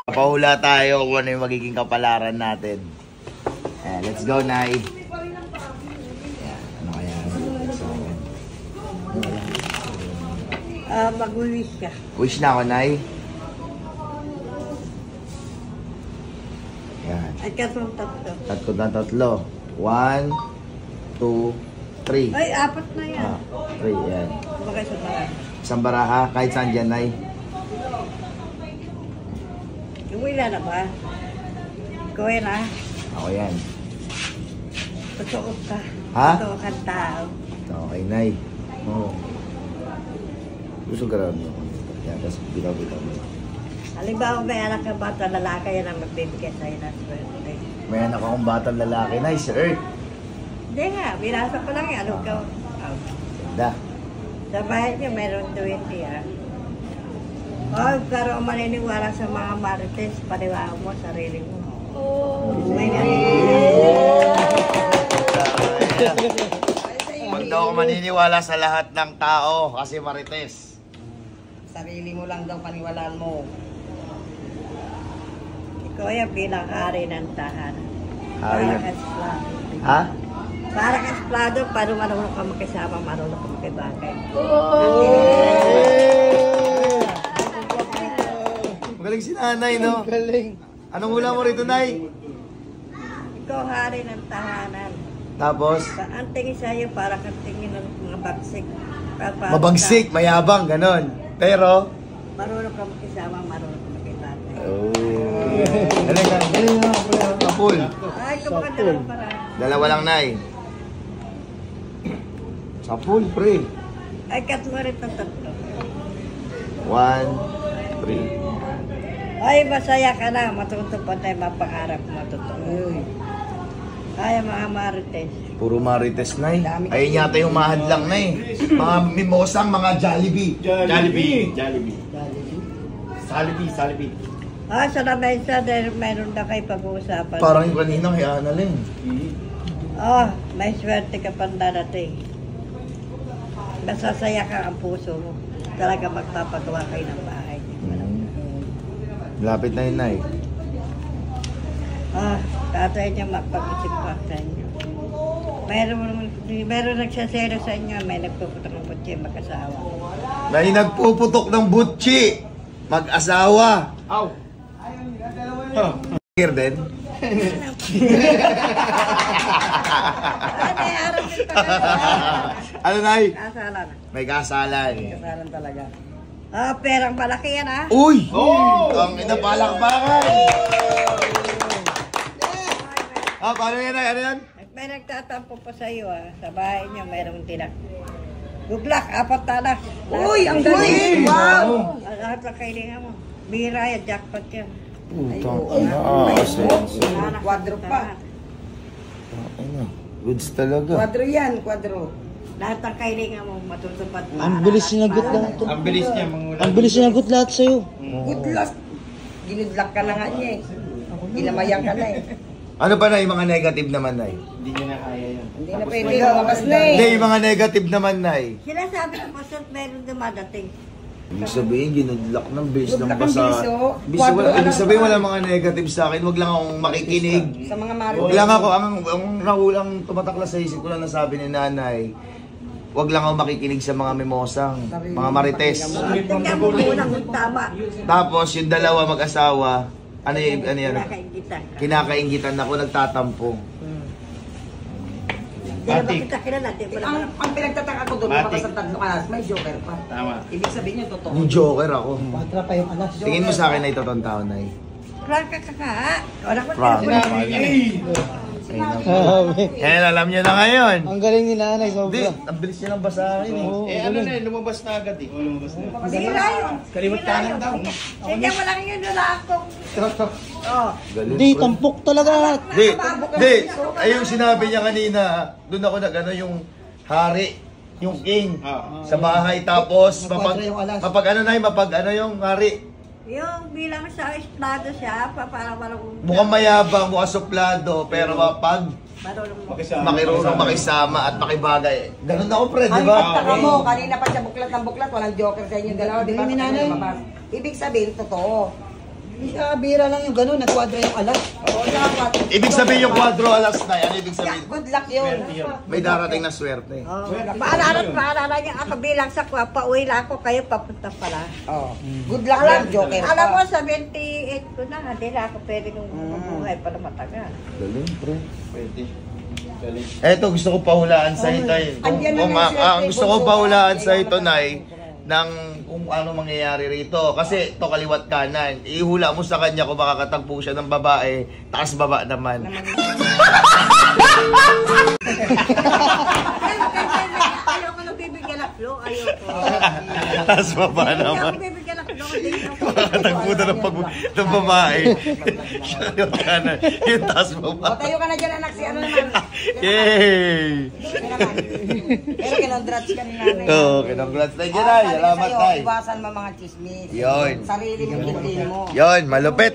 Pahula tayo kung ano yung magiging kapalaran natin. Ayan, let's go, Nay. Ayan, ano kaya? Mag-wish ka. Wish na ako, Nay. Ayan. At kasong tatlo. Tatlo. 1, 2, 3. Ay, apat na yan. 3, ayan. Bakit sa bahay? Isang baraha, kahit saan dyan, Nay. Wala na ba? Ikaw na. Ako yan. Totoo ka. Ha? Totoo ka tao. Okay, Nay. Oo. Gusto ka rin mo. Yan, tapos bitaw-bitaw mo. Halimbawa may anak ka bata lalaki yan ang magbibigay sa'yo ng swerte. May anak akong batang lalaki, Nay, sa Earth. Hindi nga, binasa ko lang yan. Ano ka? Da. Sa bahay niyo meron 20 ah. Oh, pero maniniwala sa mga marites, paniwala mo sarili mo. May Huwag daw ako maniniwala sa lahat ng tao kasi marites. Sarili mo lang daw paniwalaan mo. Ikaw yung pinakari ng tahanan. Hari. Para ka esplado. Ha? Para ka esplado, para marunong ka makisama, marunong ka makibagay. Magaling si Nanay, no? Galing. Anong hula mo rito, Nay? Ikaw hari ng tahanan. Tapos, Ang tingin sa'yo, para kang tingin ng mga bagsik. mabagsik, mayabang, ganon. Pero, Marunong ka makisama, marunong ka makibagay. galing ka. Kapul. Ay, kumaganda lang para. Dalawa lang, Nay. Sapul, pre. Ay, kat mo rin ng tatlo. 1, 3. Ay, masaya ka na. Matutupad tayo mapangarap mo. Totoo. Ay, mga marites. Puro marites, Nay. Ayun yata yung mahadlang, Nay. Mga mimosang, mga Jollibee. Jollibee. Jollibee. Ah, sa lamesa dahil meron na kayo pag-uusapan. Parang yung kanina kay Annalyn. Oh, may swerte ka pang darating. Masasaya ka ang puso mo. Talaga magpapagawa kayo ng bahay. Lapit na yun, Nay. Ah, tatay niya magpag-isip pa sa inyo. Meron nagsasero sa inyo, may nagpuputok ng butsi, mag-asawa. May nagpuputok ng butchi. Mag-asawa. Aw. Here din. Ay, harap din pa kayo. Ano, Nay? Kasalan. May kasalan. Kasalan talaga. Ah, perang malaki yan ah. Uy! Ang inapalakpakan! Paano yan, Nay? Ano yan? May nagtatampo pa sa iyo ah. Sa bahay niyo mayroong tinak. Guglak, 4 na anak. Uy, ang galing! Wow! Lahat ng kailangan mo. Bira yan, jackpot yan. Kwadro pa. Goods talaga. Kwadro yan, kwadro. Lahat ng kailangan mo matutupad. Ang bilis sinagot lahat to. Ang bilis niya, mangula. Ang bilis sinagot lahat sa'yo. Good luck. Ginudlak ka na nga niya eh. Ginamayan ka na eh. Ano pa, Nay? Mga negative naman, Nay? Hindi niya na kaya yan. Hindi na pwede lumabas na eh. Hindi, yung mga negative naman, Nay. Sinasabi ko po, sir, meron dumadating. Ibig sabihin, ginudlak ng base ng Good luck ang basa. bilis, oh. Ibig sabihin, wala mga negative sa akin. Huwag lang akong makikinig. Sa mga marites. Huwag lang ako, ang nakulang tumatakla sa isip ko lang nasabi ni Nanay, huwag lang ako makikinig sa mga mimosang, mga marites. Tingnan mo muna kung tama. Tapos, yung dalawa mag-asawa, ano yan? Kinakaingitan. Kinakaingitan ako, nagtatampo. Hindi naman kita kilala. Ang pinagtataka ko doon, kapag sa tatlong alas, may joker pa. Tama. Ibig sabihin niya, totoo. Yung joker ako. Patra pa yung alas. Tingin mo sa akin na ito tong taon, Nay. Frank ka ka. Wala ko Frank. Yan, alam niyo na ngayon. Ang galing ni nanay, Hindi, sobra. ang bilis niya ng basahin eh. Oo, Ano na eh, lumabas na agad eh. Lumabas na. Bira yun. Kaliwat kanan daw. Sige, walang yun nila akong. Oh. Hindi, tampok talaga. Di, ay yung sinabi niya kanina, doon ako nag-ano yung hari, yung king, sa bahay, tapos mapag ano na yung yung hari. Yung bilang sa esplado siya, para walang... Mukhang mayabang, mukhang suplado, pero mapag Marunong mo. makirunong makisama at makibagay. Ganun ako, pre, di Ang ba? taka mo, kanina pa siya buklat ng buklat, walang joker sa inyo dalawa, di ba? Lumabas. Ibig sabihin, totoo. Bira lang yung gano'n, nagkwadra yung alas. Oo, dapat. Ibig sabihin yung quadro alas na. Ano ibig sabihin? Good luck yun. May darating na swerte. Oh, paalala niya ako bilang sa kwa, pauwi lang ako, kayo papunta pala. Oh. Good luck yan, Joker pa. Alam mo, 78 ko na, hindi na ako pwede kong mabuhay para matagal. Galing, pre. Pwede. Eto, gusto ko pahulaan sa ito. Gusto ko pahulaan sa ito, Nay, ng kung ano mangyayari rito. Kasi ito kaliwat kanan. Ihula mo sa kanya kung makakatagpo siya ng babae, taas baba naman. Ayoko nang bibigyan ng flow, ayoko. Taas baba Hindi ako naman. bibigyan ng flow, hindi ako. Makakatagpo na ng babae. Kaliwat kanan. Yung taas O, baba. tayo ka na dyan, anak. Si ano naman? Yay! Ano naman? Pero kinondrats ka ni nanay. Oo, congrats na dyan, Nay. Salamat, Nay. Iwasan mo mga chismis. Yun. Sarili mong hindi mo. Yun, malupit.